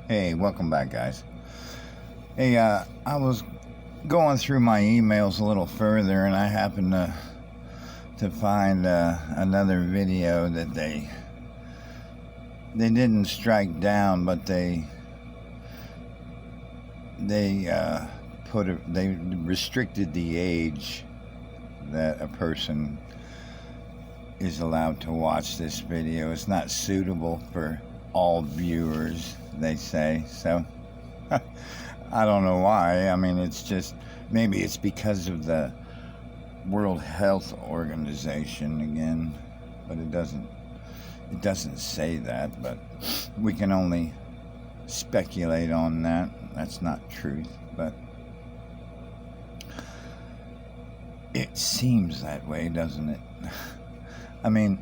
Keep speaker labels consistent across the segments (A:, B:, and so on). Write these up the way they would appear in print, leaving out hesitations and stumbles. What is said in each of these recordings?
A: Hey, welcome back, guys. Hey, I was going through my emails a little further, and I happened to find another video that they didn't strike down, but they restricted the age that a person is allowed to watch this video. It's not suitable for all viewers, they say. So I don't know why. I mean, it's just, maybe it's because of the World Health Organization again, but it doesn't say that, but we can only speculate on that. That's not truth, but it seems that way, doesn't it? I mean,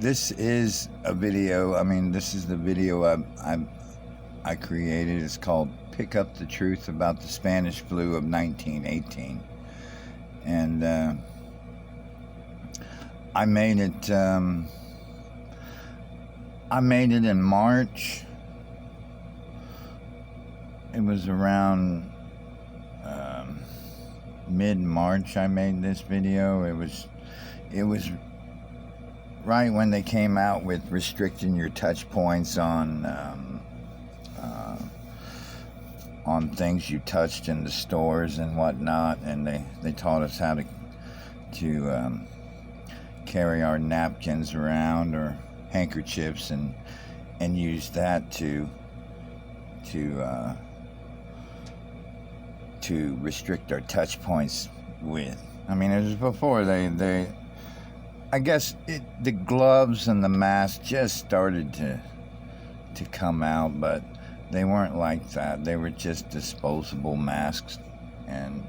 A: this is a video. I mean, this is the video I created. It's called "Pick Up the Truth About the Spanish Flu of 1918," and I made it. I made it in March. It was around mid-March. I made this video. It was right when they came out with restricting your touch points on things you touched in the stores and whatnot, and they taught us how to carry our napkins around or handkerchiefs and use that to restrict our touch points with. I mean, it was before I guess the gloves and the mask just started to come out, but they weren't like that. They were just disposable masks and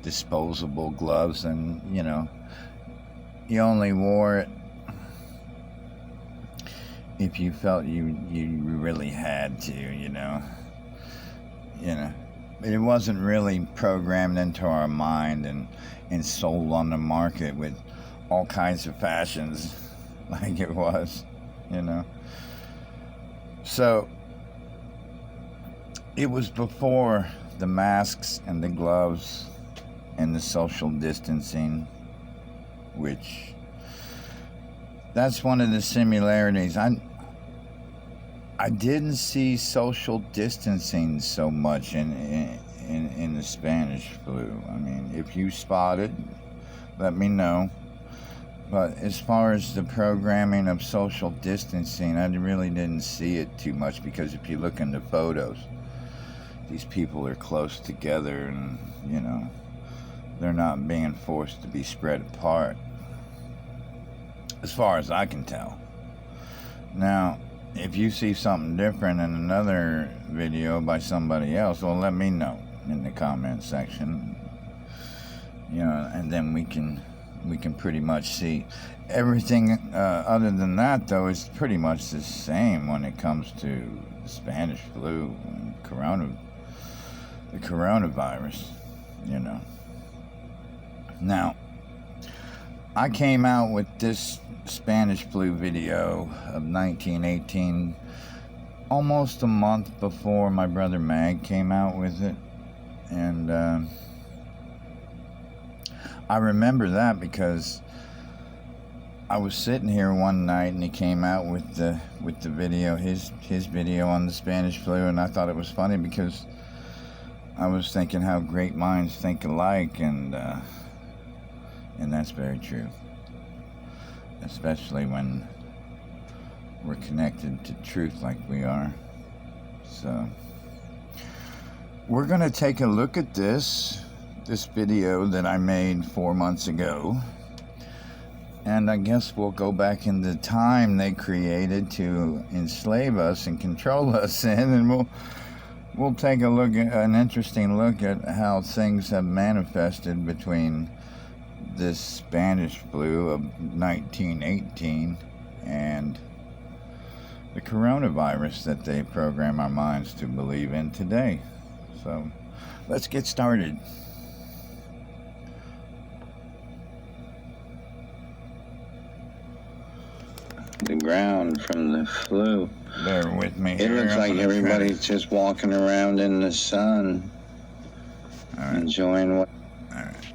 A: disposable gloves, and you only wore it if you felt you really had to. It wasn't really programmed into our mind and sold on the market with all kinds of fashions like it was, So it was before the masks and the gloves and the social distancing, which that's one of the similarities. I didn't see social distancing so much in the Spanish flu. I mean, if you spot it, let me know. But as far as the programming of social distancing, I really didn't see it too much, because if you look in the photos, these people are close together and, they're not being forced to be spread apart, as far as I can tell. Now, if you see something different in another video by somebody else, well, let me know in the comment section, and then we can pretty much see everything. Other than that, though, is pretty much the same when it comes to the Spanish flu and the coronavirus. Now, I came out with this Spanish flu video of 1918 almost a month before my brother Mag came out with it, and I remember that because I was sitting here one night and he came out with the video, his video on the Spanish flu, and I thought it was funny because I was thinking how great minds think alike, and that's very true, especially when we're connected to truth like we are. So we're gonna take a look at this video that I made 4 months ago, and I guess we'll go back in the time they created to enslave us and control us in, and we'll take an interesting look at how things have manifested between this Spanish flu of 1918 and the coronavirus that they program our minds to believe in today. So let's get started.
B: The
A: ground from the flu.
B: Bear with me.
A: It looks like everybody's just walking around in the sun, enjoying what.
B: All right.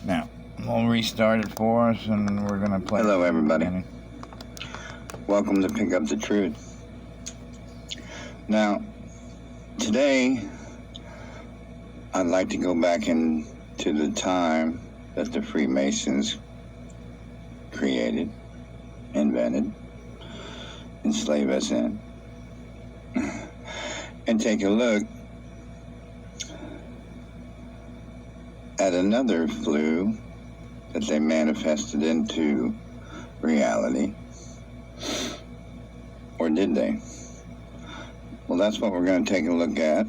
B: Now, we'll restart it for us, and we're going to play.
A: Hello, everybody. Welcome to Pick Up the Truth. Now, today, I'd like to go back into the time that the Freemasons created, invented, enslave us in, and take a look at another flu that they manifested into reality. Or did they? Well, that's what we're going to take a look at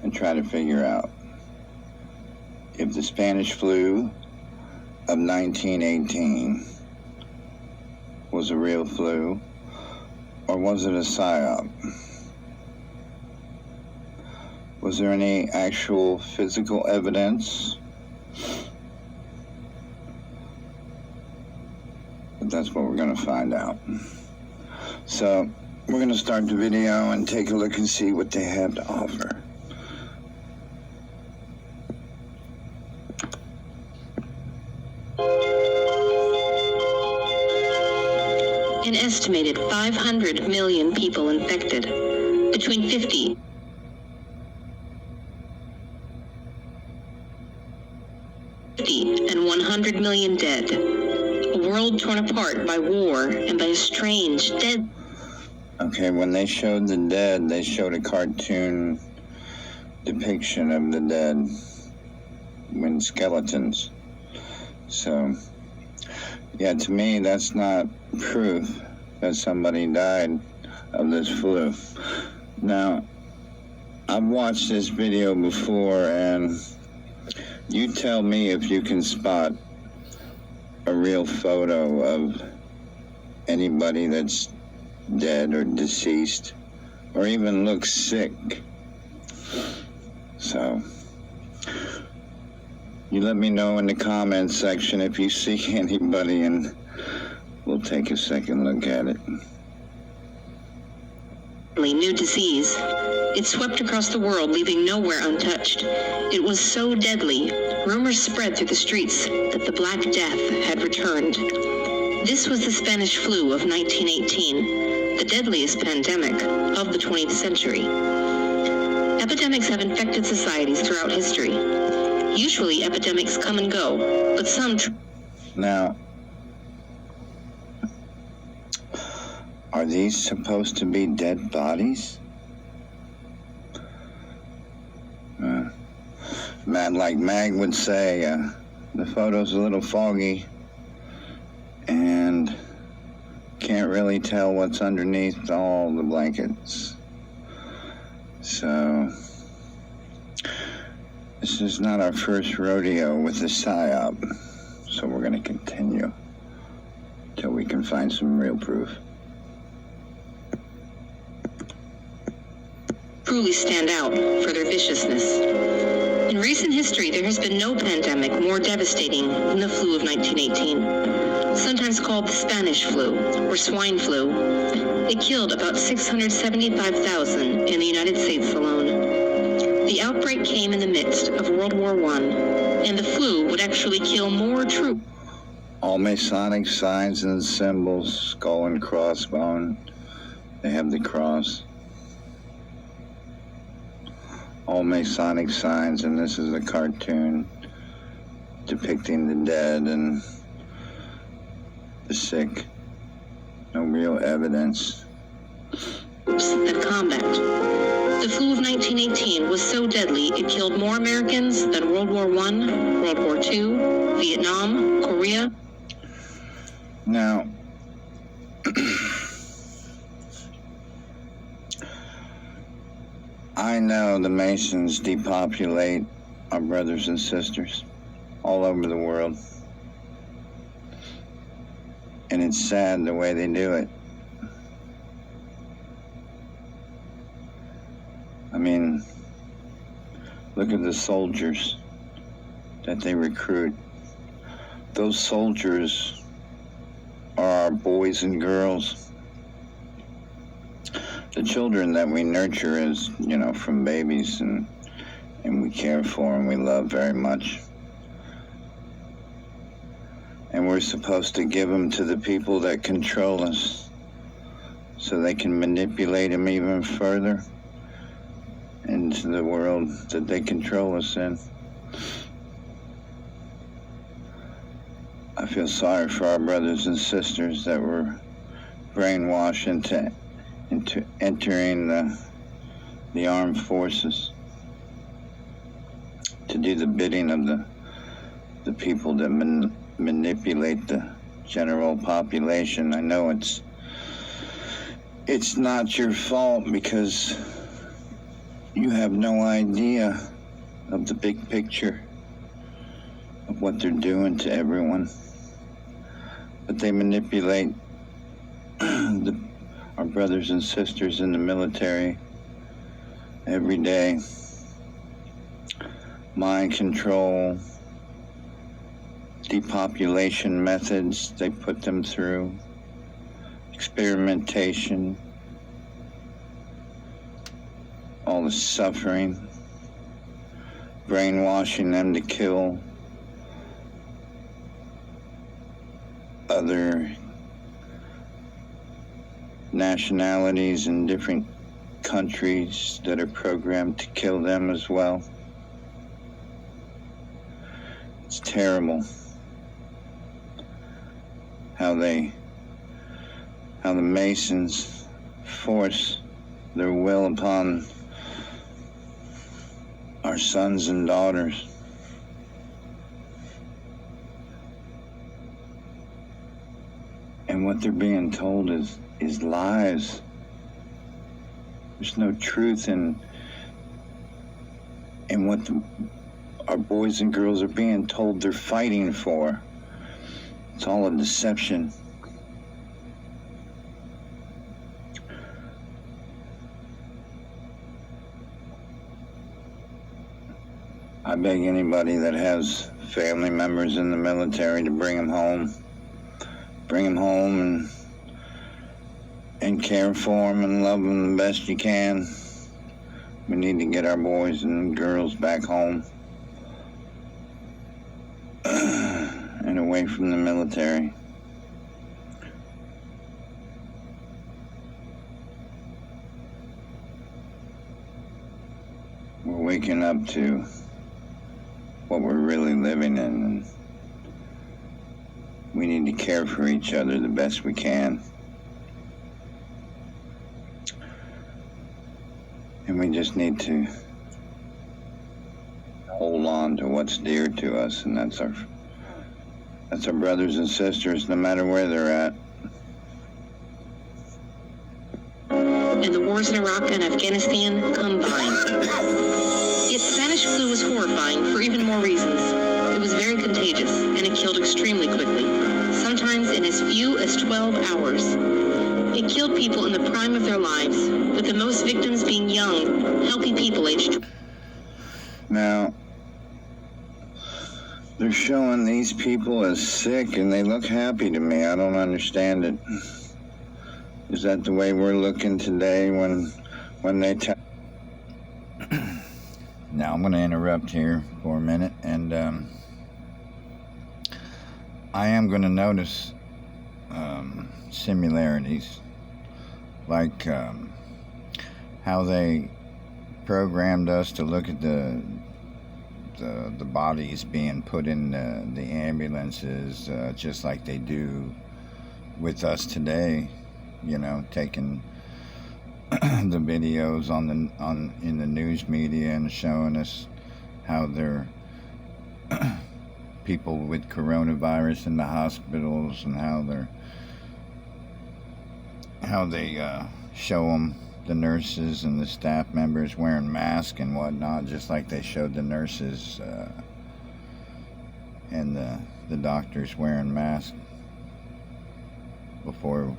A: and try to figure out if the Spanish flu of 1918 was a real flu, or was it a psyop? Was there any actual physical evidence? But that's what we're going to find out. So we're going to start the video and take a look and see what they have to offer.
C: An estimated 500 million people infected, between 50 and 100 million dead. A world torn apart by war and by a strange, dead...
A: Okay, when they showed the dead, they showed a cartoon depiction of the dead when skeletons. So, yeah, to me, that's not proof that somebody died of this flu. Now, I've watched this video before, and you tell me if you can spot a real photo of anybody that's dead or deceased, or even looks sick. So, you let me know in the comments section if you see anybody, and we'll take a second look at it.
C: New disease. It swept across the world, leaving nowhere untouched. It was so deadly, rumors spread through the streets that the Black Death had returned. This was the Spanish flu of 1918, the deadliest pandemic of the 20th century. Epidemics have infected societies throughout history. Usually epidemics come and go, but some...
A: Now, are these supposed to be dead bodies? Like Mag would say, the photo's a little foggy and can't really tell what's underneath all the blankets. So, this is not our first rodeo with the PSYOP, so we're going to continue till we can find some real proof.
C: Truly stand out for their viciousness. In recent history, there has been no pandemic more devastating than the flu of 1918, sometimes called the Spanish flu or swine flu. It killed about 675,000 in the United States alone. The outbreak came in the midst of World War I, and the flu would actually kill more troops.
A: All Masonic signs and symbols, skull and crossbone, they have the cross. All Masonic signs, and this is a cartoon depicting the dead and the sick. No real evidence.
C: That combat. The flu of 1918 was so deadly it killed more Americans than World War I, World War II, Vietnam, Korea.
A: Now, I know the Masons depopulate our brothers and sisters all over the world. And it's sad the way they do it. I mean, look at the soldiers that they recruit. Those soldiers are our boys and girls, the children that we nurture as, from babies, and we care for and we love very much. And we're supposed to give them to the people that control us so they can manipulate them even further into the world that they control us in. I feel sorry for our brothers and sisters that were brainwashed into entering the armed forces to do the bidding of the people that manipulate the general population. I know it's not your fault because you have no idea of the big picture of what they're doing to everyone. But they manipulate our brothers and sisters in the military every day. Mind control, depopulation methods they put them through, experimentation, all the suffering, brainwashing them to kill other nationalities in different countries that are programmed to kill them as well. It's terrible how the Masons force their will upon our sons and daughters. And what they're being told is lies. There's no truth in what our boys and girls are being told they're fighting for. It's all a deception. I beg anybody that has family members in the military to bring them home. Bring them home and care for them and love them the best you can. We need to get our boys and girls back home and away from the military. We're waking up to what we're really living in, and we need to care for each other the best we can. And we just need to hold on to what's dear to us, and that's our brothers and sisters, no matter where they're at.
C: And the wars in Iraq and Afghanistan combined. Yet Spanish flu was horrifying for even more reasons. It was very contagious, and it killed extremely quickly, sometimes in as few as 12 hours. It killed people in the prime of their lives, with the most victims being young, healthy people aged.
A: Now, they're showing these people as sick, and they look happy to me. I don't understand it. Is that the way we're looking today when they tell?
B: Now I'm going to interrupt here for a minute, and I am going to notice similarities, like how they programmed us to look at the bodies being put in the ambulances, just like they do with us today. Taking the videos in the news media and showing us how they're people with coronavirus in the hospitals, and how they show them, the nurses and the staff members, wearing masks and whatnot, just like they showed the nurses and the doctors wearing masks before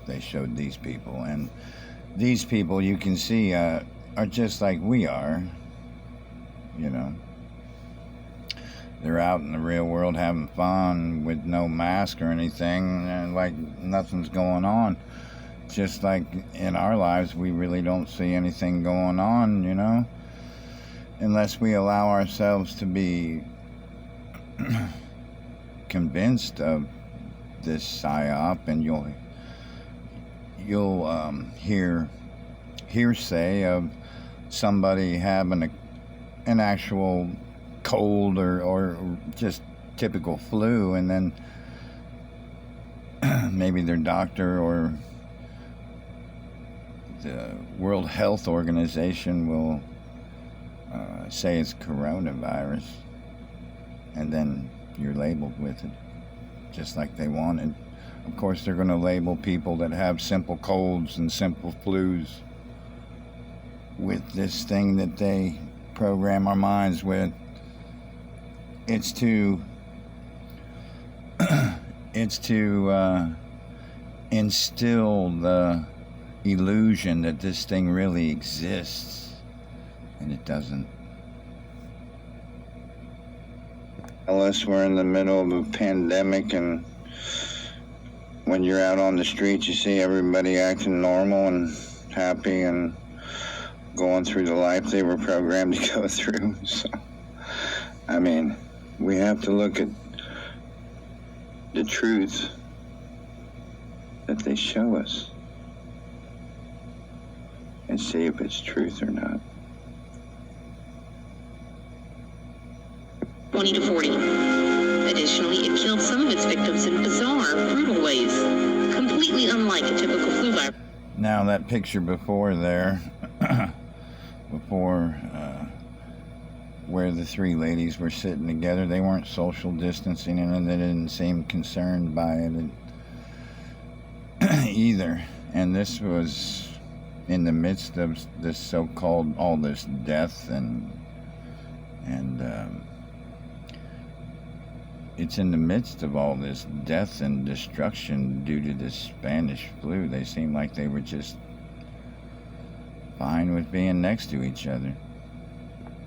B: they showed these people. And these people, you can see, are just like we are, they're out in the real world having fun with no mask or anything, and like nothing's going on. Just like in our lives, we really don't see anything going on, you know, unless we allow ourselves to be convinced of this psyop, and you'll hear hearsay of somebody having an actual cold or just typical flu, and then maybe their doctor or the World Health Organization will say it's coronavirus, and then you're labeled with it, just like they wanted. Of course, they're going to label people that have simple colds and simple flus with this thing that they program our minds with. It's to instill the illusion that this thing really exists, and it doesn't.
A: Unless we're in the middle of a pandemic, and when you're out on the streets, you see everybody acting normal and happy and going through the life they were programmed to go through. So, I mean, we have to look at the truth that they show us and see if it's truth or not.
C: 20 to 40. Additionally, it killed some of its victims in bizarre, brutal ways, completely unlike a typical flu virus.
B: Now that picture before there, before where the three ladies were sitting together, they weren't social distancing, and they didn't seem concerned by it either. And this was in the midst of this so-called, all this death, and it's in the midst of all this death and destruction due to this Spanish flu. They seemed like they were just fine with being next to each other.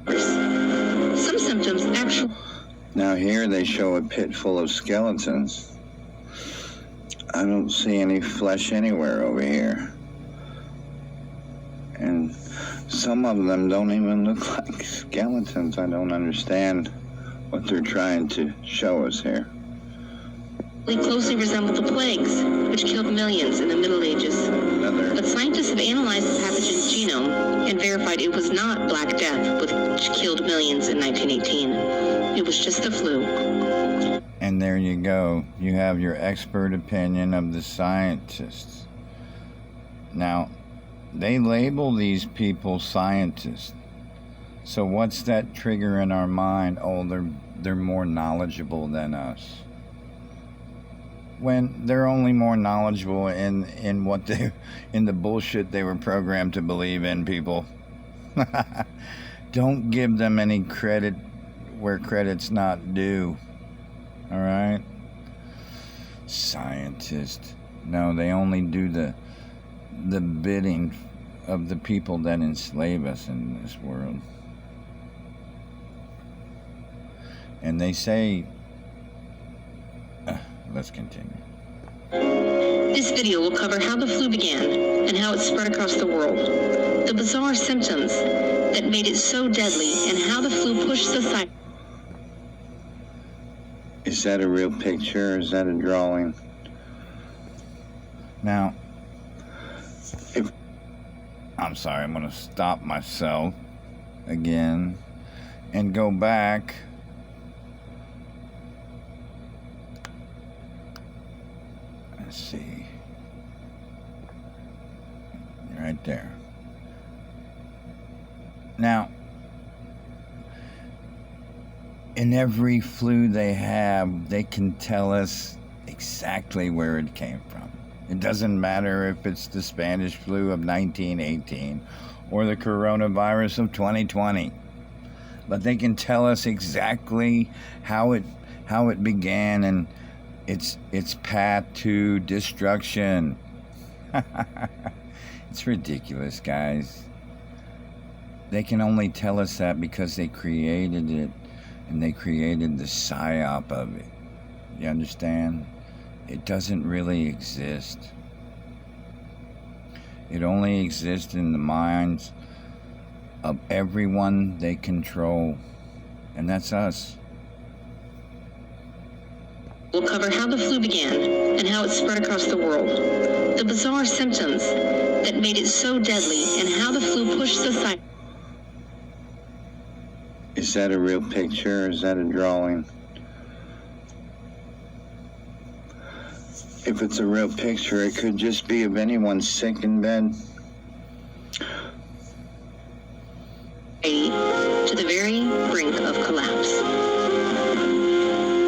C: Some symptoms actually...
A: Now here they show a pit full of skeletons. I don't see any flesh anywhere over here. And some of them don't even look like skeletons. I don't understand what they're trying to show us here.
C: They closely resemble the plagues, which killed millions in the Middle Ages. But scientists have analyzed the pathogen's genome and verified it was not Black Death, which killed millions in 1918. It was just the flu.
B: And there you go. You have your expert opinion of the scientists. Now, they label these people scientists. So what's that trigger in our mind? Oh, they're more knowledgeable than us. When they're only more knowledgeable in what in the bullshit they were programmed to believe in, people. Don't give them any credit where credit's not due. All right? Scientists. No, they only do the bidding of the people that enslave us in this world. And they say, let's continue.
C: This video will cover how the flu began and how it spread across the world, the bizarre symptoms that made it so deadly, and how the flu pushed society.
A: Is that a real picture, or is that a drawing?
B: Now, I'm sorry, I'm going to stop myself again and go back. Let's see. Right there. Now, in every flu they have, they can tell us exactly where it came from. It doesn't matter if it's the Spanish flu of 1918 or the coronavirus of 2020. But they can tell us exactly how it began and its path to destruction. It's ridiculous, guys. They can only tell us that because they created it
A: and they created the psyop of it. You understand? It doesn't really exist. It only exists in the minds of everyone they control, and that's us.
C: We'll cover how the flu began and how it spread across the world, the bizarre symptoms that made it so deadly, and how the flu pushed society.
B: Is that a real picture or is that a drawing? If it's a real picture, it could just be of anyone sick in bed.
C: To the very brink of collapse.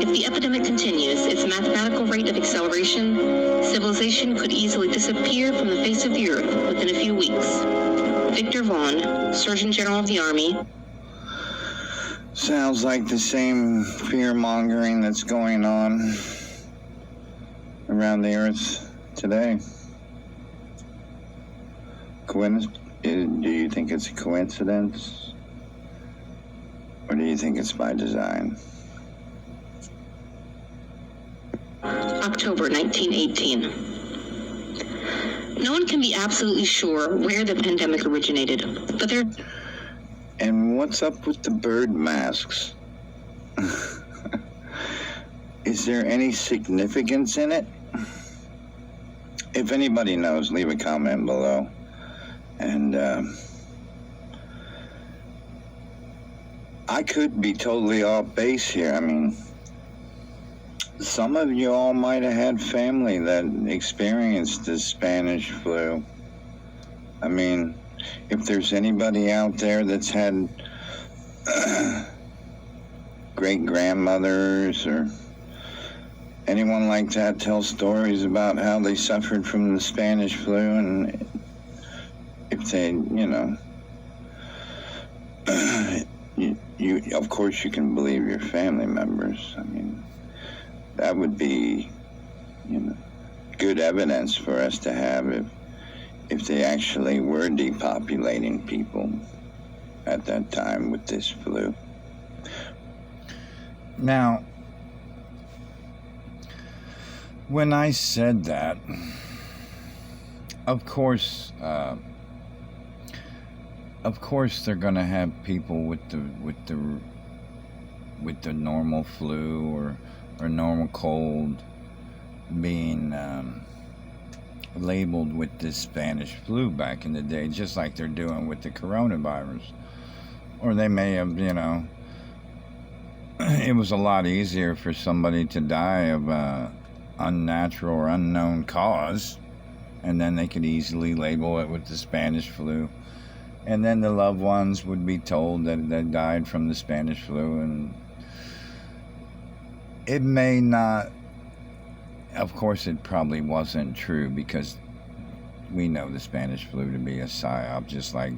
C: If the epidemic continues its mathematical rate of acceleration, civilization could easily disappear from the face of the earth within a few weeks. Victor Vaughn, Surgeon General of the Army.
B: Sounds like the same fear-mongering that's going on around the earth today. Do you think it's a coincidence? Or do you think it's by design?
C: October 1918. No one can be absolutely sure where the pandemic originated, but there...
B: And what's up with the bird masks? Is there any significance in it? If anybody knows, leave a comment below. And I could be totally off base here. I mean, some of you all might have had family that experienced the Spanish flu. I mean, if there's anybody out there that's had great-grandmothers or anyone like that tell stories about how they suffered from the Spanish flu, and if they, you of course you can believe your family members. I mean, that would be, good evidence for us to have if they actually were depopulating people at that time with this flu.
A: Now, when I said that, of course they're going to have people with the normal flu or normal cold being labeled with this Spanish flu back in the day, just like they're doing with the coronavirus. Or they may have, it was a lot easier for somebody to die of unnatural or unknown cause, and then they could easily label it with the Spanish flu, and then the loved ones would be told that they died from the Spanish flu. And it may not, of course it probably wasn't true, because we know the Spanish flu to be a psyop, just like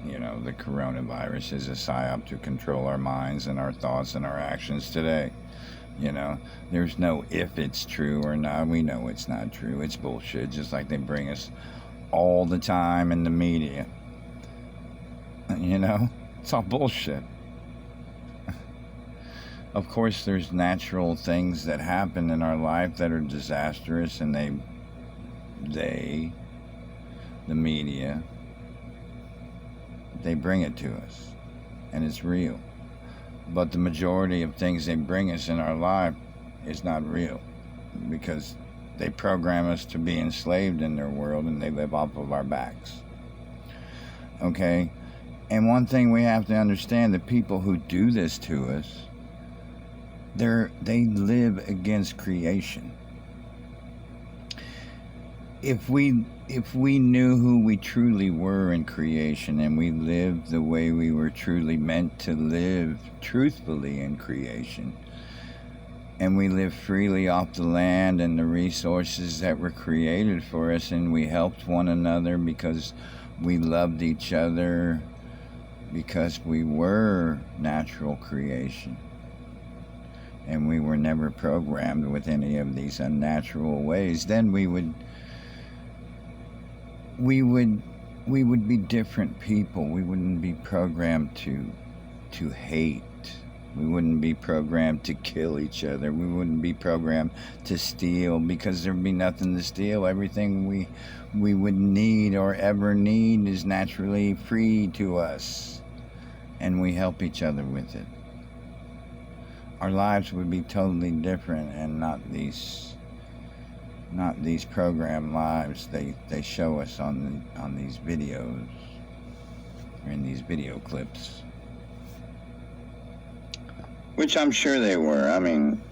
A: the coronavirus is a psyop to control our minds and our thoughts and our actions today. There's no if it's true or not. We know it's not true. It's bullshit, just like they bring us all the time in the media. It's all bullshit. Of course, there's natural things that happen in our life that are disastrous, and the media, they bring it to us, and it's real. But the majority of things they bring us in our life is not real, because they program us to be enslaved in their world, and they live off of our backs. Okay? And one thing we have to understand, the people who do this to us, they live against creation. If we knew who we truly were in creation, and we lived the way we were truly meant to live truthfully in creation, and we lived freely off the land and the resources that were created for us, and we helped one another because we loved each other, because we were natural creation, and we were never programmed with any of these unnatural ways, then we would be different people. We wouldn't be programmed to hate We wouldn't be programmed to kill each other. We wouldn't be programmed to steal, because there'd be nothing to steal. Everything we would need or ever need is naturally free to us, and we help each other with it. Our lives would be totally different, and not these program lives they show us on these videos, or in these video clips.
B: Which I'm sure they were. I mean,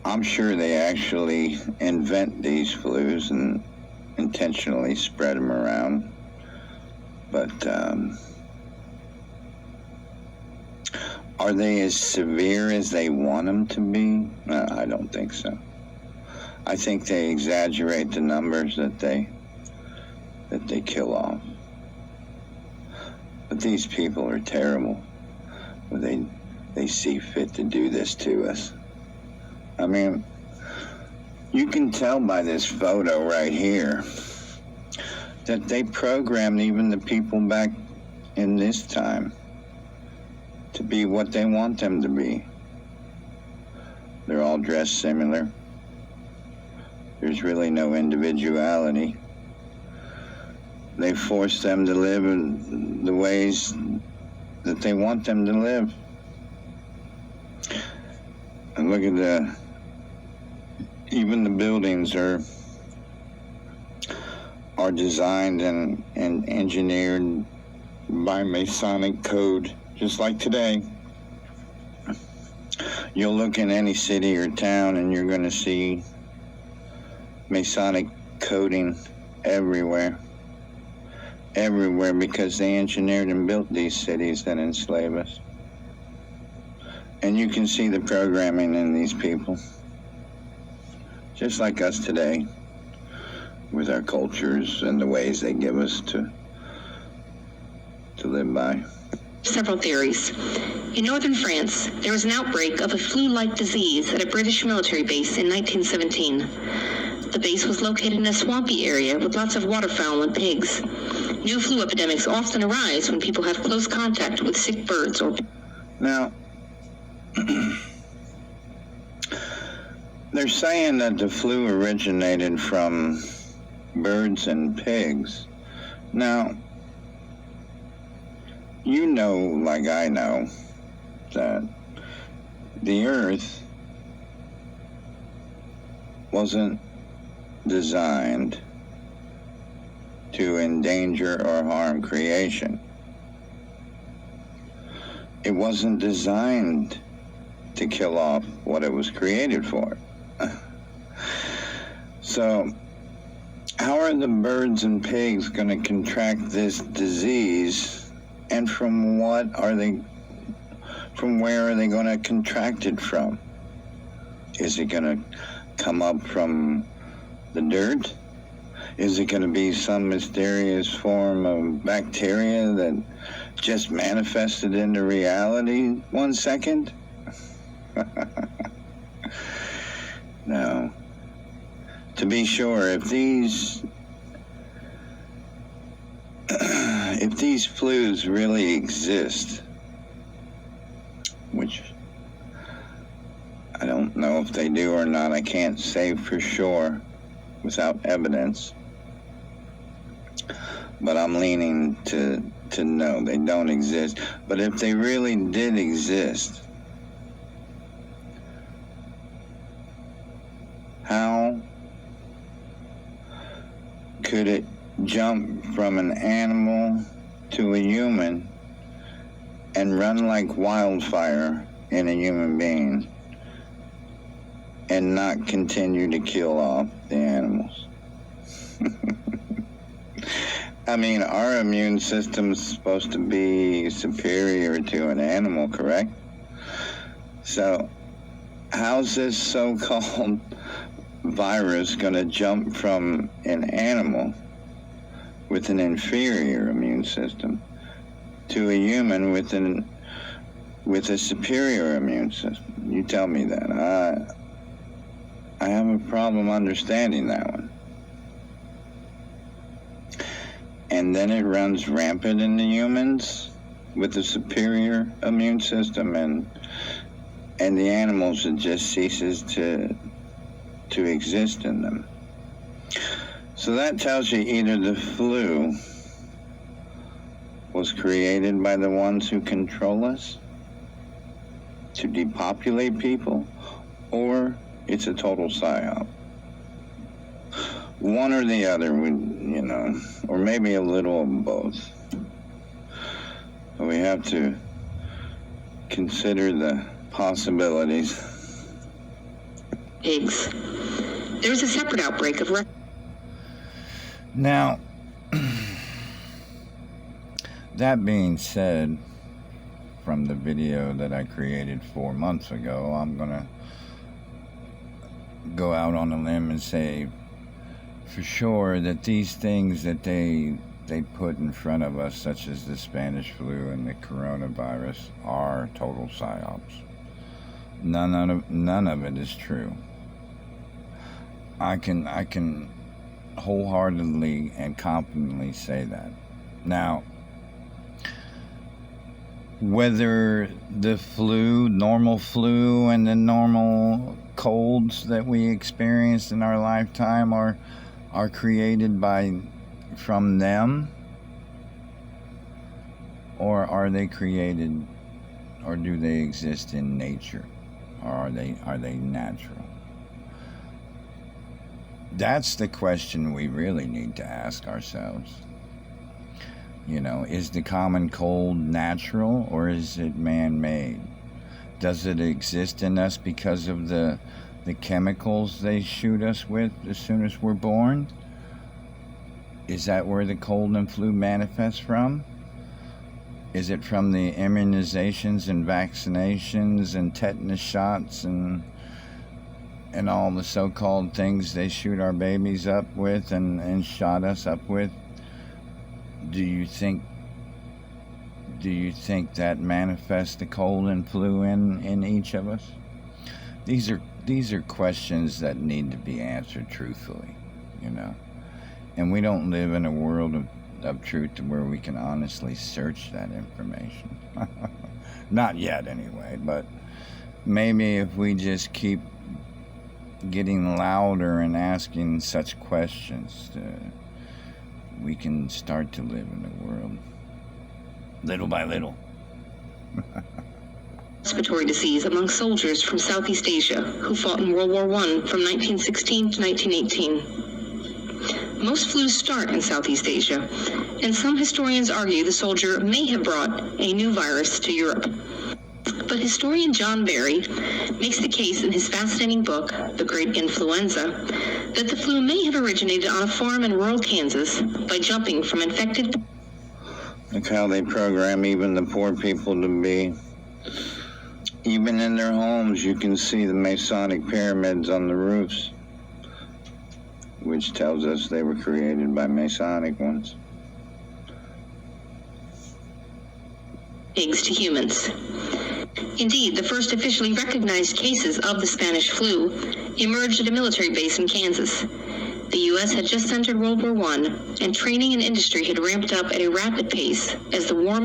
B: I'm sure they actually invent these flus and intentionally spread them around. But are they as severe as they want them to be? No, I don't think so. I think they exaggerate the numbers that they kill off. But these people are terrible. They see fit to do this to us. I mean, you can tell by this photo right here that they programmed even the people back in this time to be what they want them to be. They're all dressed similar. There's really no individuality. They force them to live in the ways that they want them to live. And look at even the buildings are designed and engineered by Masonic code, just like today. You'll look in any city or town and you're going to see Masonic coding everywhere. Everywhere, because they engineered and built these cities that enslave us. And you can see the programming in these people. Just like us today, with our cultures and the ways they give us to live by.
C: Several theories. In northern France, there was an outbreak of a flu-like disease at a British military base in 1917. The base was located in a swampy area with lots of waterfowl and pigs. New flu epidemics often arise when people have close contact with sick birds or...
B: Now, they're saying that the flu originated from birds and pigs. Now, you know, like I know, that the earth wasn't designed to endanger or harm creation. It wasn't designed to kill off what it was created for. So, how are the birds and pigs going to contract this disease, and from where are they going to contract it from? Is it going to come up from the dirt? Is it going to be some mysterious form of bacteria that just manifested into reality 1 second? No. To be sure, if these flus really exist, which I don't know if they do or not, I can't say for sure without evidence, but I'm leaning to no, they don't exist. But if they really did exist, how could it jump from an animal to a human and run like wildfire in a human being and not continue to kill off the animals? I mean, our immune system's supposed to be superior to an animal, correct? So, how's this so-called virus going to jump from an animal with an inferior immune system to a human with a superior immune system? You tell me that. I have a problem understanding that one. And then it runs rampant in the humans,
A: with a superior immune system, and the animals, it just ceases to exist in them. So that tells you either the flu was created by the ones who control us to depopulate people, or it's a total psyop. One or the other, or maybe a little of both. But we have to consider the possibilities.
C: Pigs. There was a separate outbreak of
B: Now, that being said, from the video that I created 4 months ago, I'm gonna go out on a limb and say for sure that these things that they put in front of us, such as the Spanish flu and the coronavirus, are total psyops. None of it is true. I can wholeheartedly and confidently say that. Now, whether the flu, normal flu, and the normal colds that we experienced in our lifetime are created from them, or are they created, or do they exist in nature, or are they natural? That's the question we really need to ask ourselves. Is the common cold natural, or is it man-made? Does it exist in us because of the chemicals they shoot us with as soon as we're born? Is that where the cold and flu manifests from? Is it from the immunizations and vaccinations and tetanus shots and all the so-called things they shoot our babies up with and shot us up with? Do you think that manifests the cold and flu in each of us? These are questions that need to be answered truthfully, And we don't live in a world of truth to where we can honestly search that information. Not yet, anyway, but maybe if we just keep getting louder and asking such questions, we can start to live in the world little by little.
C: respiratory disease among soldiers from Southeast Asia who fought in World War I from 1916 to 1918. Most flus start in Southeast Asia, and some historians argue the soldier may have brought a new virus to Europe. But historian John Barry makes the case in his fascinating book, The Great Influenza, that the flu may have originated on a farm in rural Kansas by jumping from infected...
A: Look how they program even the poor people to be. Even in their homes, you can see the Masonic pyramids on the roofs, which tells us they were created by Masonic ones.
C: Pigs to humans. Indeed, the first officially recognized cases of the Spanish flu emerged at a military base in Kansas. The U.S. had just entered World War I, and training and industry had ramped up at a rapid pace as the war...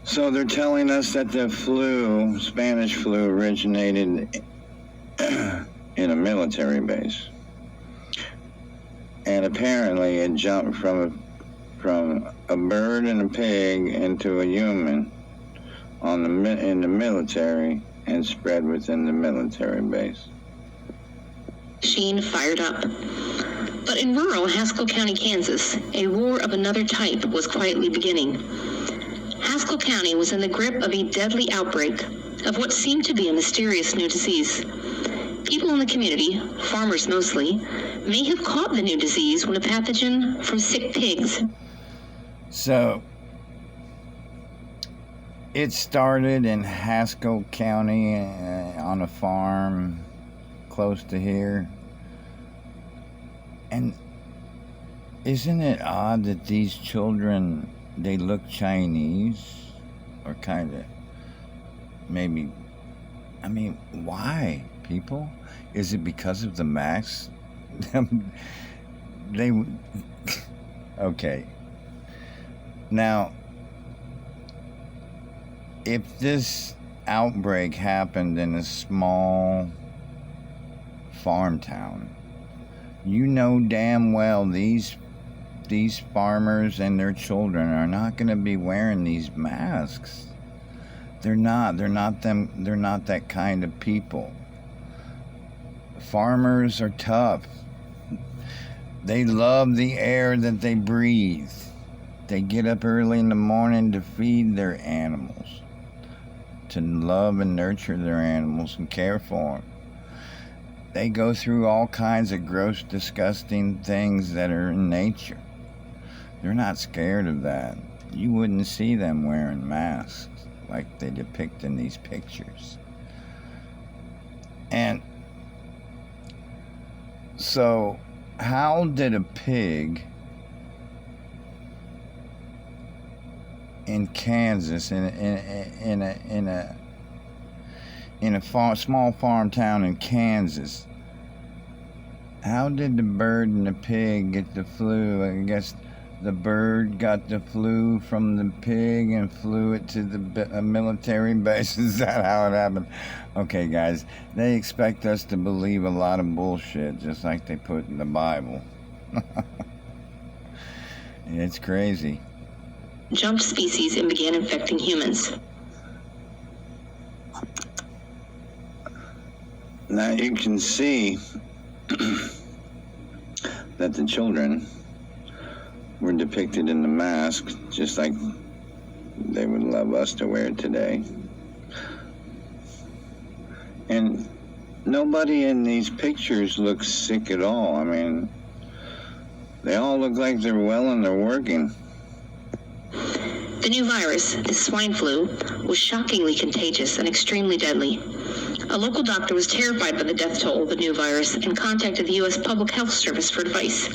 A: So they're telling us that the Spanish flu, originated in a military base. And apparently it jumped from a bird and a pig into a human in the military and spread within the military base.
C: Machine fired up. But in rural Haskell County, Kansas, a war of another type was quietly beginning. Haskell County was in the grip of a deadly outbreak of what seemed to be a mysterious new disease. People in the community, farmers mostly, may have caught the new disease when a pathogen from sick pigs...
B: So, it started in Haskell County on a farm close to here. And isn't it odd that these children, they look Chinese? Or kind of, maybe, why, people? Is it because of the masks? Okay. Now,
A: if this outbreak happened in a small farm town, you know damn well these farmers and their children are not going to be wearing these masks. They're not that kind of people. Farmers are tough. They love the air that they breathe. They get up early in the morning to feed their animals, to love and nurture their animals and care for them. They go through all kinds of gross, disgusting things that are in nature. They're not scared of that. You wouldn't see them wearing masks like they depict in these pictures. And so, how did a pig in Kansas, in a small farm town in Kansas, how did the bird and the pig get the flu? I guess the bird got the flu from the pig and flew it to the military base. Is that how it happened? Okay, guys, they expect us to believe a lot of bullshit, just like they put in the Bible. It's crazy.
C: Jumped species and began infecting humans.
B: Now you can see that the children were depicted in the mask just like they would love us to wear today. And nobody in these pictures looks sick at all. I mean, they all look like they're well and they're working.
C: The new virus, the swine flu, was shockingly contagious and extremely deadly. A local doctor was terrified by the death toll of the new virus and contacted the U.S. Public Health Service for advice.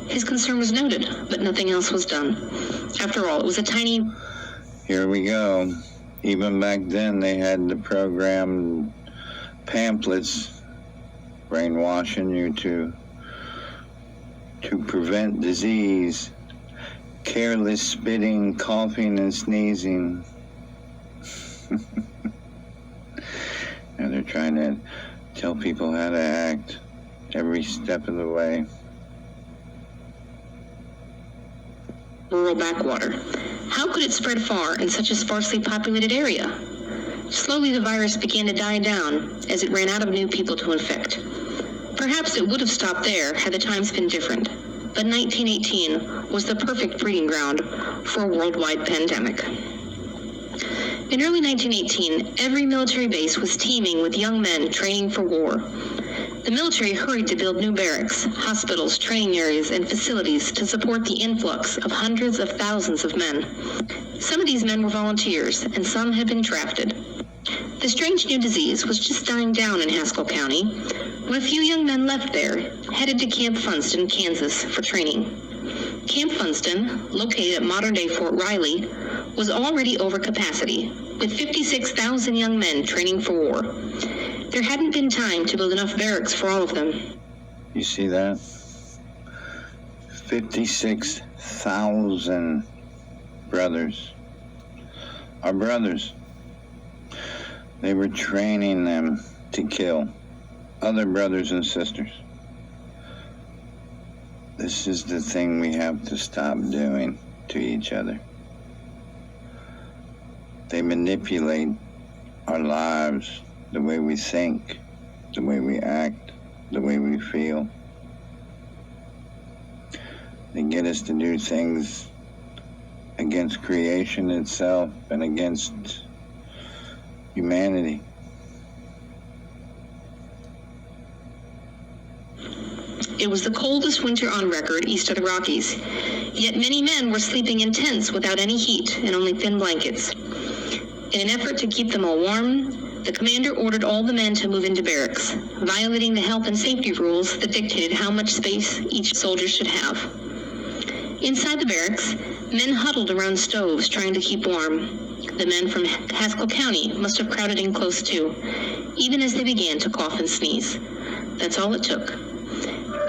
C: His concern was noted, but nothing else was done. After all, it was a tiny...
B: Here we go. Even back then, they had the program pamphlets brainwashing you to prevent disease. Careless spitting, coughing, and sneezing. And they're trying to tell people how to act every step of the way.
C: Rural backwater. How could it spread far in such a sparsely populated area? Slowly the virus began to die down as it ran out of new people to infect. Perhaps it would have stopped there had the times been different, but 1918 was the perfect breeding ground for a worldwide pandemic. In early 1918, every military base was teeming with young men training for war. The military hurried to build new barracks, hospitals, training areas, and facilities to support the influx of hundreds of thousands of men. Some of these men were volunteers, and some had been drafted. The strange new disease was just dying down in Haskell County when a few young men left there, headed to Camp Funston, Kansas, for training. Camp Funston, located at modern-day Fort Riley, was already over capacity, with 56,000 young men training for war. There hadn't been time to build enough barracks for all of them.
B: You see that? 56,000 brothers. Our brothers. They were training them to kill other brothers and sisters. This is the thing we have to stop doing to each other. They manipulate our lives, the way we think, the way we act, the way we feel. They get us to do things against creation itself and against humanity.
C: It was the coldest winter on record east of the Rockies, yet many men were sleeping in tents without any heat and only thin blankets. In an effort to keep them all warm, the commander ordered all the men to move into barracks, violating the health and safety rules that dictated how much space each soldier should have. Inside the barracks, men huddled around stoves trying to keep warm. The men from Haskell County must have crowded in close too, even as they began to cough and sneeze. That's all it took.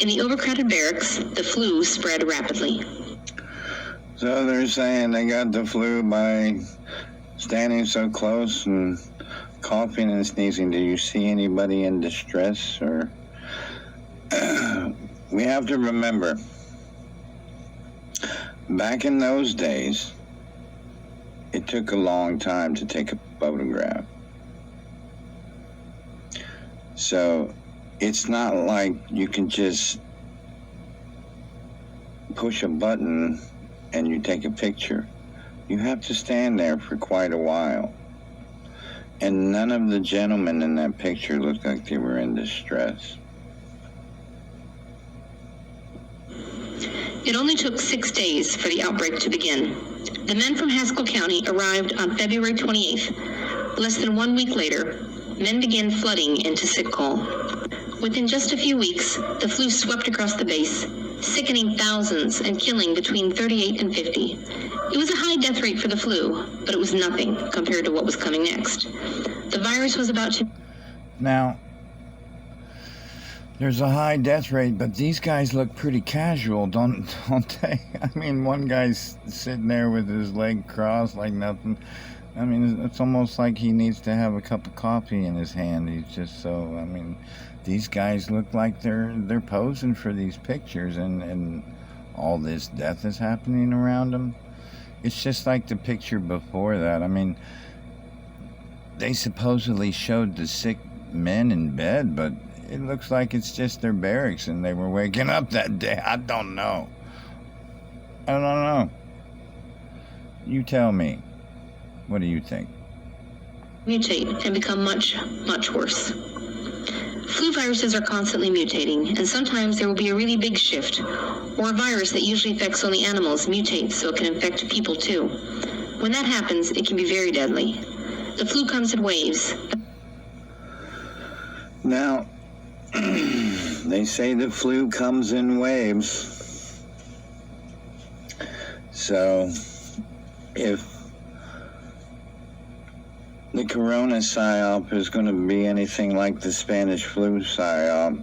C: In the overcrowded barracks, the flu spread rapidly.
B: So they're saying they got the flu by standing so close and coughing and sneezing. Do you see anybody in distress? Or we have to remember, back in those days, it took a long time to take a photograph. So it's not like you can just push a button and you take a picture. You have to stand there for quite a while. And none of the gentlemen in that picture looked like they were in distress.
C: It only took 6 days for the outbreak to begin. The men from Haskell County arrived on February 28th. Less than 1 week later, men began flooding into sick call. Within just a few weeks, the flu swept across the base, sickening thousands and killing between 38 and 50. It was a high death rate for the flu, but it was nothing compared to what was coming next. The virus was about to...
A: Now, there's a high death rate, but these guys look pretty casual, don't they? I mean, one guy's sitting there with his leg crossed like nothing. I mean, it's almost like he needs to have a cup of coffee in his hand. He's just so, I mean, these guys look like they're posing for these pictures, and all this death is happening around them. It's just like the picture before that. I mean, they supposedly showed the sick men in bed, but it looks like it's just their barracks and they were waking up that day. I don't know. You tell me. What do you think?
C: mutate and become much, much worse. Flu viruses are constantly mutating, and sometimes there will be a really big shift, or a virus that usually affects only animals mutates so it can infect people too. When that happens, it can be very deadly. The flu comes in waves.
B: Now, they say the flu comes in waves. So, if the corona psyop is going to be anything like the Spanish flu psyop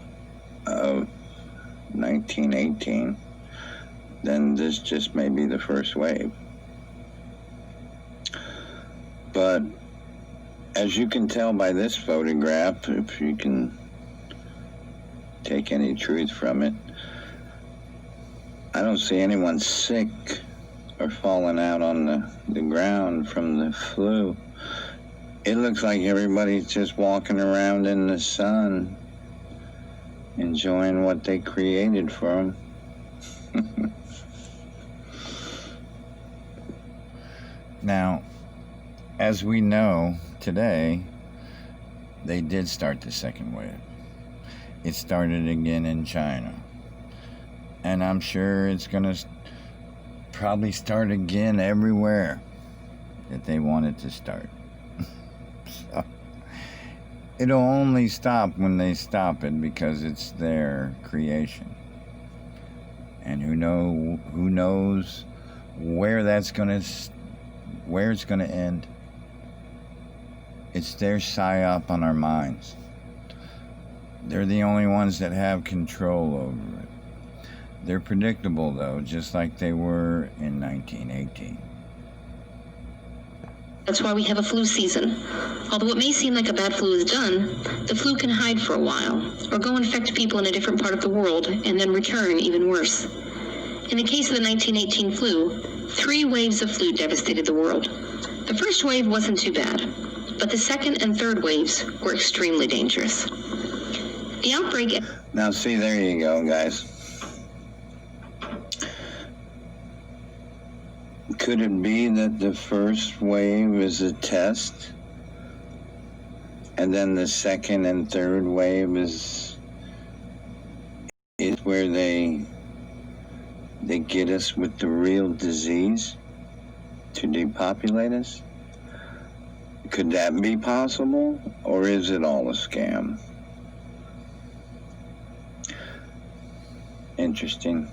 B: of 1918, then this just may be the first wave. But as you can tell by this photograph, if you can take any truth from it, I don't see anyone sick or falling out on the ground from the flu. It looks like everybody's just walking around in the sun, enjoying what they created for them.
A: Now, as we know today, they did start the second wave. It started again in China. And I'm sure it's going to probably start again everywhere that they want it to start. So, it'll only stop when they stop it because it's their creation. And who knows where it's going to end. It's their psyop on our minds. They're the only ones that have control over it. They're predictable, though, just like they were in 1918.
C: That's why we have a flu season. Although it may seem like a bad flu is done, the flu can hide for a while, or go infect people in a different part of the world, and then return even worse. In the case of the 1918 flu, 3 waves of flu devastated the world. The first wave wasn't too bad, but the second and third waves were extremely dangerous. The outbreak...
B: Now, see, there you go, guys. Could it be that the first wave is a test, and then the second and third wave is where they get us with the real disease to depopulate us? Could that be possible, or is it all a scam? Interesting.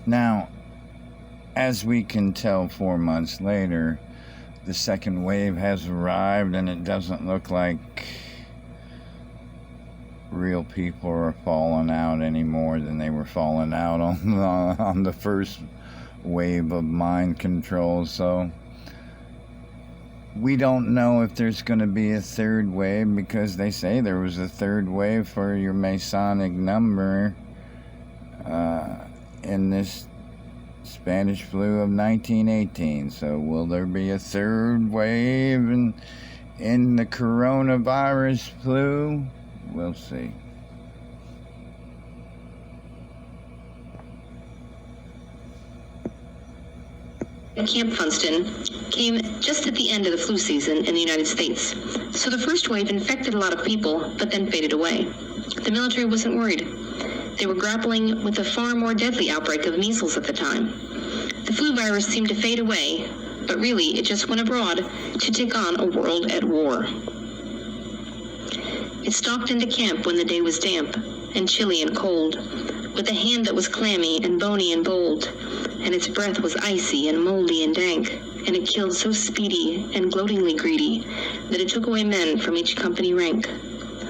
A: Now, as we can tell 4 months later, the second wave has arrived, and it doesn't look like real people are falling out any more than they were falling out on the first wave of mind control. So we don't know if there's going to be a third wave, because they say there was a third wave for your Masonic number in this Spanish flu of 1918. So will there be a third wave in the coronavirus flu? We'll see.
C: Camp Funston came just at the end of the flu season in the United States. So the first wave infected a lot of people, but then faded away. The military wasn't worried. They were grappling with a far more deadly outbreak of measles at the time. The flu virus seemed to fade away, but really it just went abroad to take on a world at war. It stalked into camp when the day was damp and chilly and cold, with a hand that was clammy and bony and bold, and its breath was icy and moldy and dank, and it killed so speedy and gloatingly greedy that it took away men from each company rank.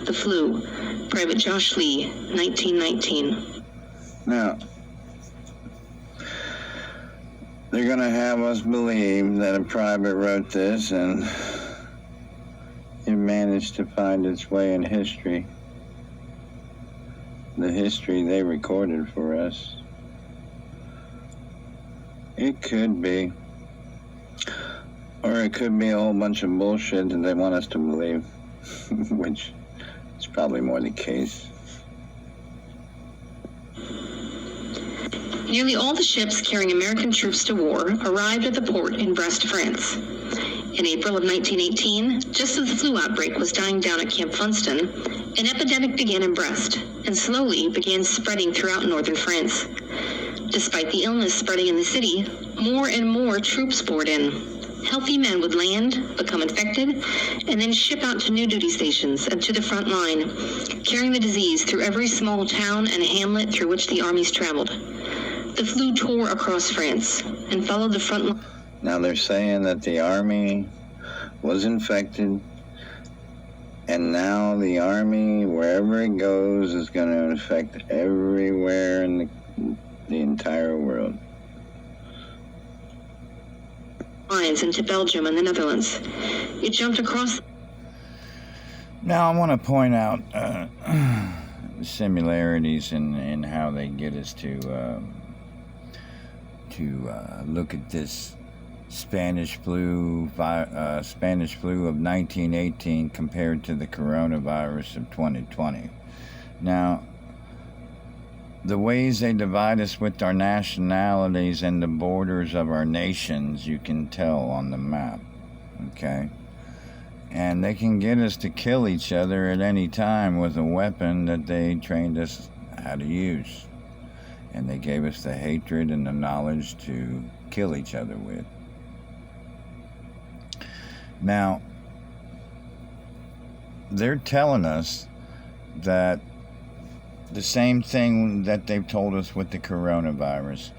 C: The flu, Private Josh Lee, 1919.
B: Now, they're going to have us believe that a private wrote this and it managed to find its way in history. The history they recorded for us. It could be. Or it could be a whole bunch of bullshit that they want us to believe, which is probably more the case.
C: Nearly all the ships carrying American troops to war arrived at the port in Brest, France. In April of 1918, just as the flu outbreak was dying down at Camp Funston, an epidemic began in Brest and slowly began spreading throughout northern France. Despite the illness spreading in the city, more and more troops poured in. Healthy men would land, become infected, and then ship out to new duty stations and to the front line, carrying the disease through every small town and hamlet through which the armies traveled. The flu tore across France and followed the front line.
B: Now they're saying that the army was infected, and now the army, wherever it goes, is going to infect everywhere in the entire world.
C: Lines into Belgium and the Netherlands. It jumped across.
A: Now I want to point out the similarities in how they get us to look at this Spanish flu of 1918 compared to the coronavirus of 2020. Now, the ways they divide us with our nationalities and the borders of our nations, you can tell on the map, okay? And they can get us to kill each other at any time with a weapon that they trained us how to use. And they gave us the hatred and the knowledge to kill each other with. Now, they're telling us that the same thing that they've told us with the coronavirus.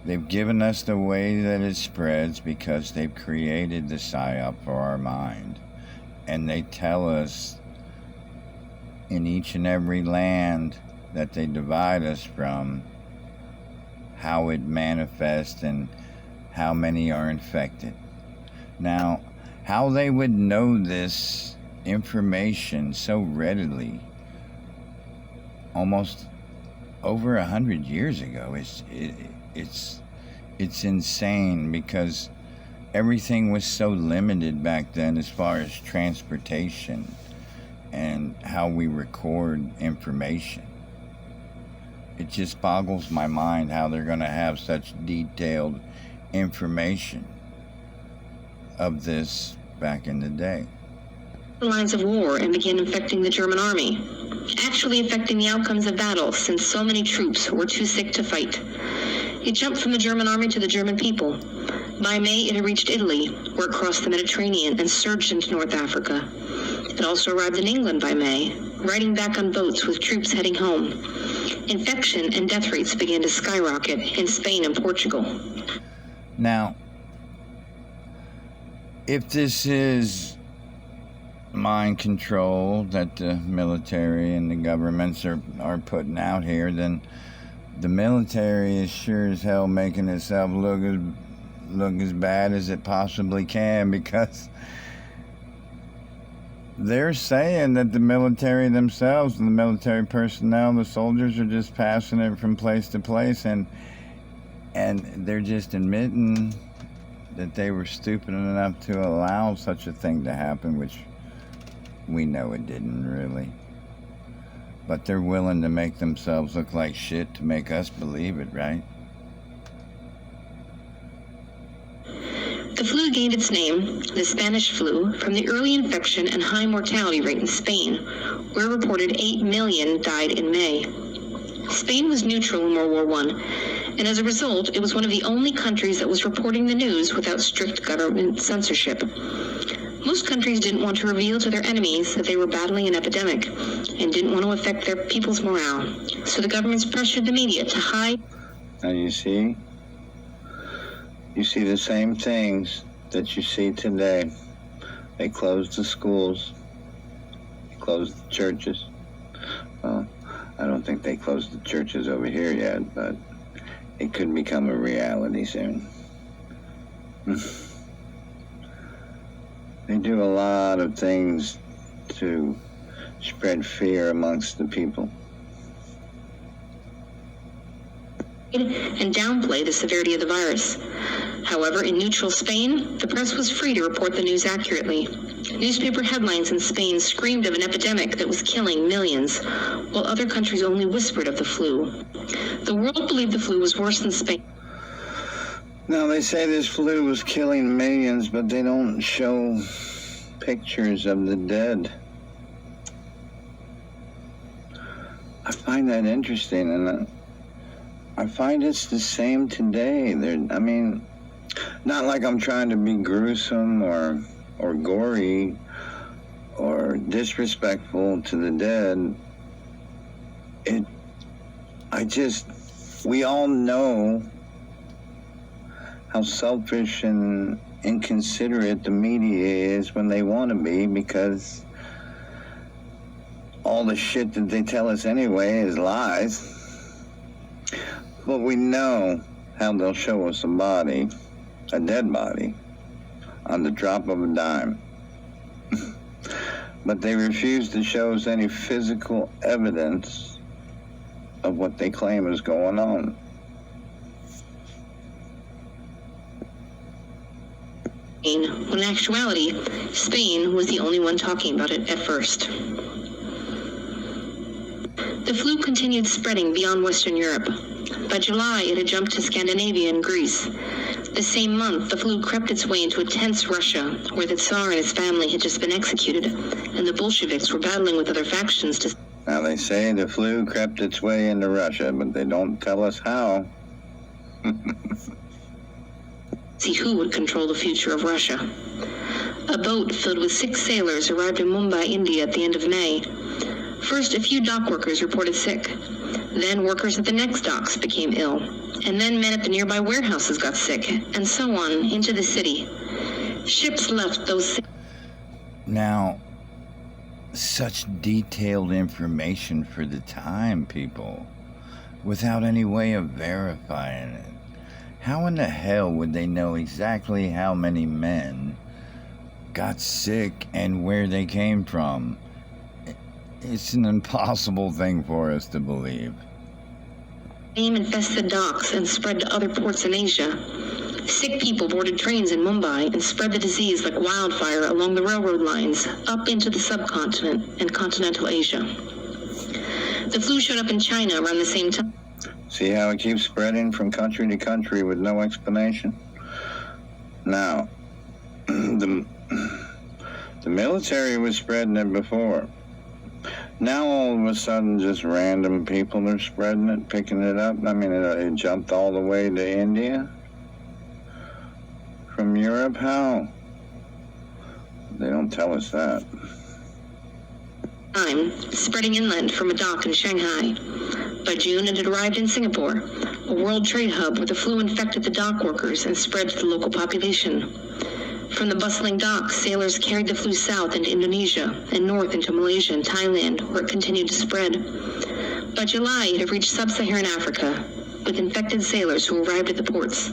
A: They've given us the way that it spreads because they've created the psyop for our mind. And they tell us in each and every land that they divide us from how it manifests and how many are infected. Now, how they would know this information so readily almost over 100 years ago, it's insane, because everything was so limited back then as far as transportation and how we record information. It just boggles my mind how they're going to have such detailed information of this back in the day.
C: Lines of war and began infecting the German army, actually affecting the outcomes of battle since so many troops were too sick to fight. It jumped from the German army to the German people. By May, it had reached Italy, where it crossed the Mediterranean and surged into North Africa. It also arrived in England by May, riding back on boats with troops heading home. Infection and death rates began to skyrocket in Spain and Portugal.
A: Now, if this is mind control that the military and the governments are putting out here, then the military is sure as hell making itself look as bad as it possibly can, because they're saying that the military themselves, the military personnel, the soldiers are just passing it from place to place, and they're just admitting that they were stupid enough to allow such a thing to happen, which we know it didn't really. But they're willing to make themselves look like shit to make us believe it, right?
C: The flu gained its name, the Spanish flu, from the early infection and high mortality rate in Spain, where reported 8 million died in May. Spain was neutral in World War I, and as a result, it was one of the only countries that was reporting the news without strict government censorship. Most countries didn't want to reveal to their enemies that they were battling an epidemic and didn't want to affect their people's morale, so the governments pressured the media to hide.
B: Now you see the same things that you see today. They closed the schools, closed the churches. Well, I don't think they closed the churches over here yet, but it could become a reality soon. They do a lot of things to spread fear amongst the people.
C: And downplay the severity of the virus. However, in neutral Spain, the press was free to report the news accurately. Newspaper headlines in Spain screamed of an epidemic that was killing millions, while other countries only whispered of the flu. The world believed the flu was worse than Spain.
B: Now, they say this flu was killing millions, but they don't show pictures of the dead. I find that interesting, and I find it's the same today. Not like I'm trying to be gruesome or gory or disrespectful to the dead. We all know how selfish and inconsiderate the media is when they want to be, because all the shit that they tell us anyway is lies. But we know how they'll show us a dead body, on the drop of a dime. But they refuse to show us any physical evidence of what they claim is going on.
C: When in actuality, Spain was the only one talking about it at first. The flu continued spreading beyond Western Europe. By July, it had jumped to Scandinavia and Greece. The same month, the flu crept its way into a tense Russia, where the Tsar and his family had just been executed, and the Bolsheviks were battling with other factions to...
B: Now, they say the flu crept its way into Russia, but they don't tell us how.
C: see who would control the future of Russia. A boat filled with 6 sailors arrived in Mumbai, India at the end of May. First, a few dock workers reported sick. Then workers at the next docks became ill. And then men at the nearby warehouses got sick, and so on, into the city. Ships left those...
A: Now, such detailed information for the time, people, without any way of verifying it. How in the hell would they know exactly how many men got sick and where they came from? It's an impossible thing for us to believe.
C: Infested docks and spread to other ports in Asia. Sick people boarded trains in Mumbai and spread the disease like wildfire along the railroad lines up into the subcontinent and continental Asia. The flu showed up in China around the same time.
B: See how it keeps spreading from country to country with no explanation? Now, the military was spreading it before. Now all of a sudden just random people are spreading it, picking it up. I mean, it jumped all the way to India? From Europe? How? They don't tell us that.
C: Spreading inland from a dock in Shanghai. By June, it had arrived in Singapore, a world trade hub where the flu infected the dock workers and spread to the local population. From the bustling docks, sailors carried the flu south into Indonesia and north into Malaysia and Thailand, where it continued to spread. By July, it had reached sub-Saharan Africa, with infected sailors who arrived at the ports.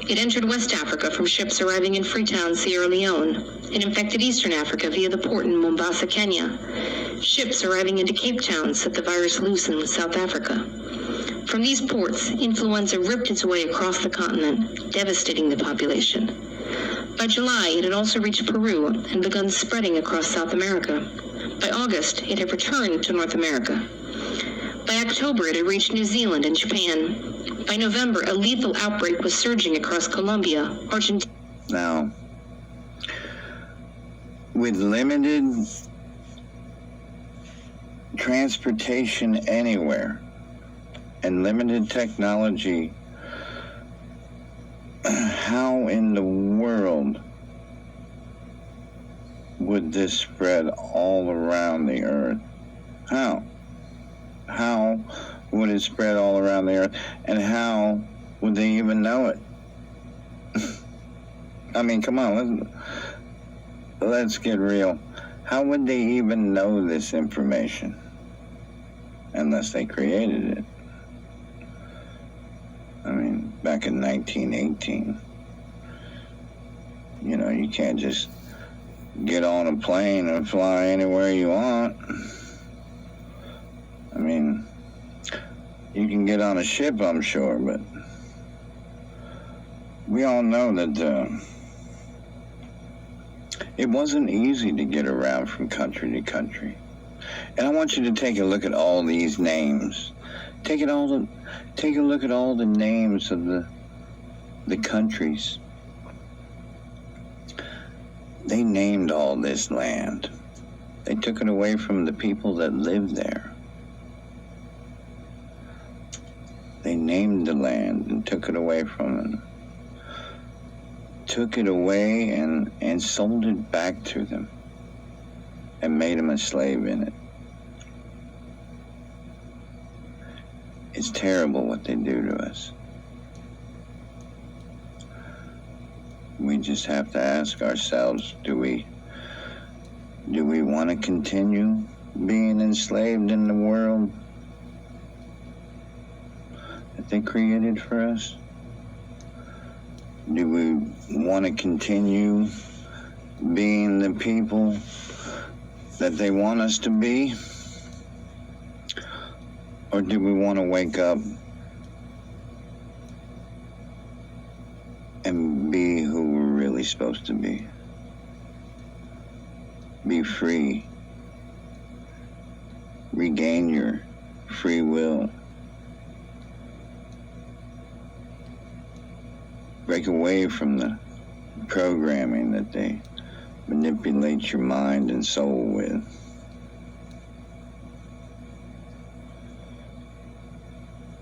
C: It entered West Africa from ships arriving in Freetown, Sierra Leone. It infected Eastern Africa via the port in Mombasa, Kenya. Ships arriving into Cape Town set the virus loose in South Africa. From these ports, influenza ripped its way across the continent, devastating the population. By July, it had also reached Peru and begun spreading across South America. By August, it had returned to North America. By October, it had reached New Zealand and Japan. By November, a lethal outbreak was surging across Colombia, Argentina.
A: Now, with limited transportation anywhere and limited technology, how in the world would this spread all around the earth? How? How would it spread all around the earth? And how would they even know it? I mean, come on, let's get real. How would they even know this information unless they created it? I mean, back in 1918, you know, you can't just get on a plane and fly anywhere you want. I mean, you can get on a ship, I'm sure, but we all know that it wasn't easy to get around from country to country. And I want you to take a look at all these names. Take a look at all the names of the countries. They named all this land. They took it away from the people that lived there. They named the land and took it away from them. Took it away and sold it back to them and made them a slave in it. It's terrible what they do to us. We just have to ask ourselves, do we want to continue being enslaved in the world that they created for us? Do we want to continue being the people that they want us to be? Or do we want to wake up and be who we're really supposed to be? Be free. Regain your free will. Break away from the programming that they manipulate your mind and soul with.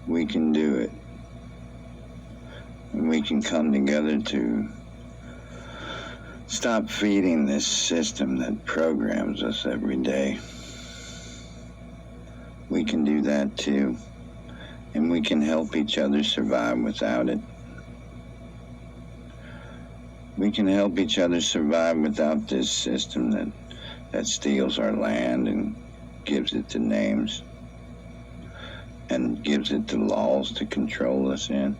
A: We can do it. And we can come together to stop feeding this system that programs us every day. We can do that too. And we can help each other survive without it. We can help each other survive without this system that steals our land and gives it the names and gives it the laws to control us in.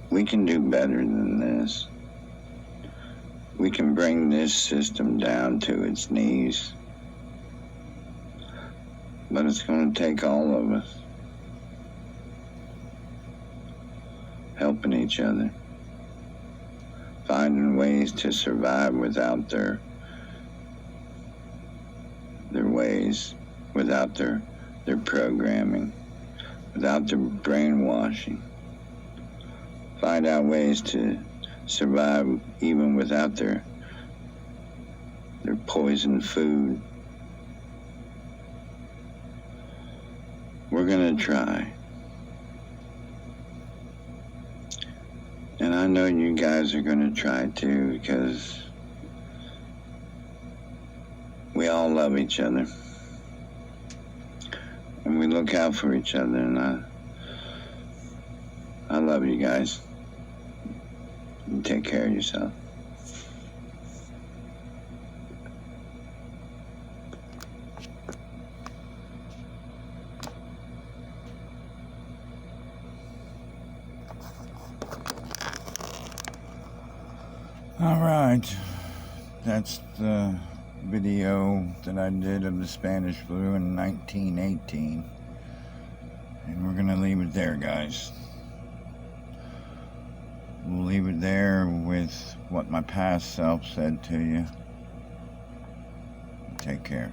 A: We can do better than this. We can bring this system down to its knees. But it's going to take all of us helping each other, finding ways to survive without their ways, without their programming, without their brainwashing. Find out ways to survive even without their poisoned food. We're gonna try. And I know you guys are gonna try too, because we all love each other. And we look out for each other, and I love you guys. You take care of yourself. All right, that's the video that I did of the Spanish flu in 1918, and we're gonna leave it there, guys. We'll leave it there with what my past self said to you. Take care.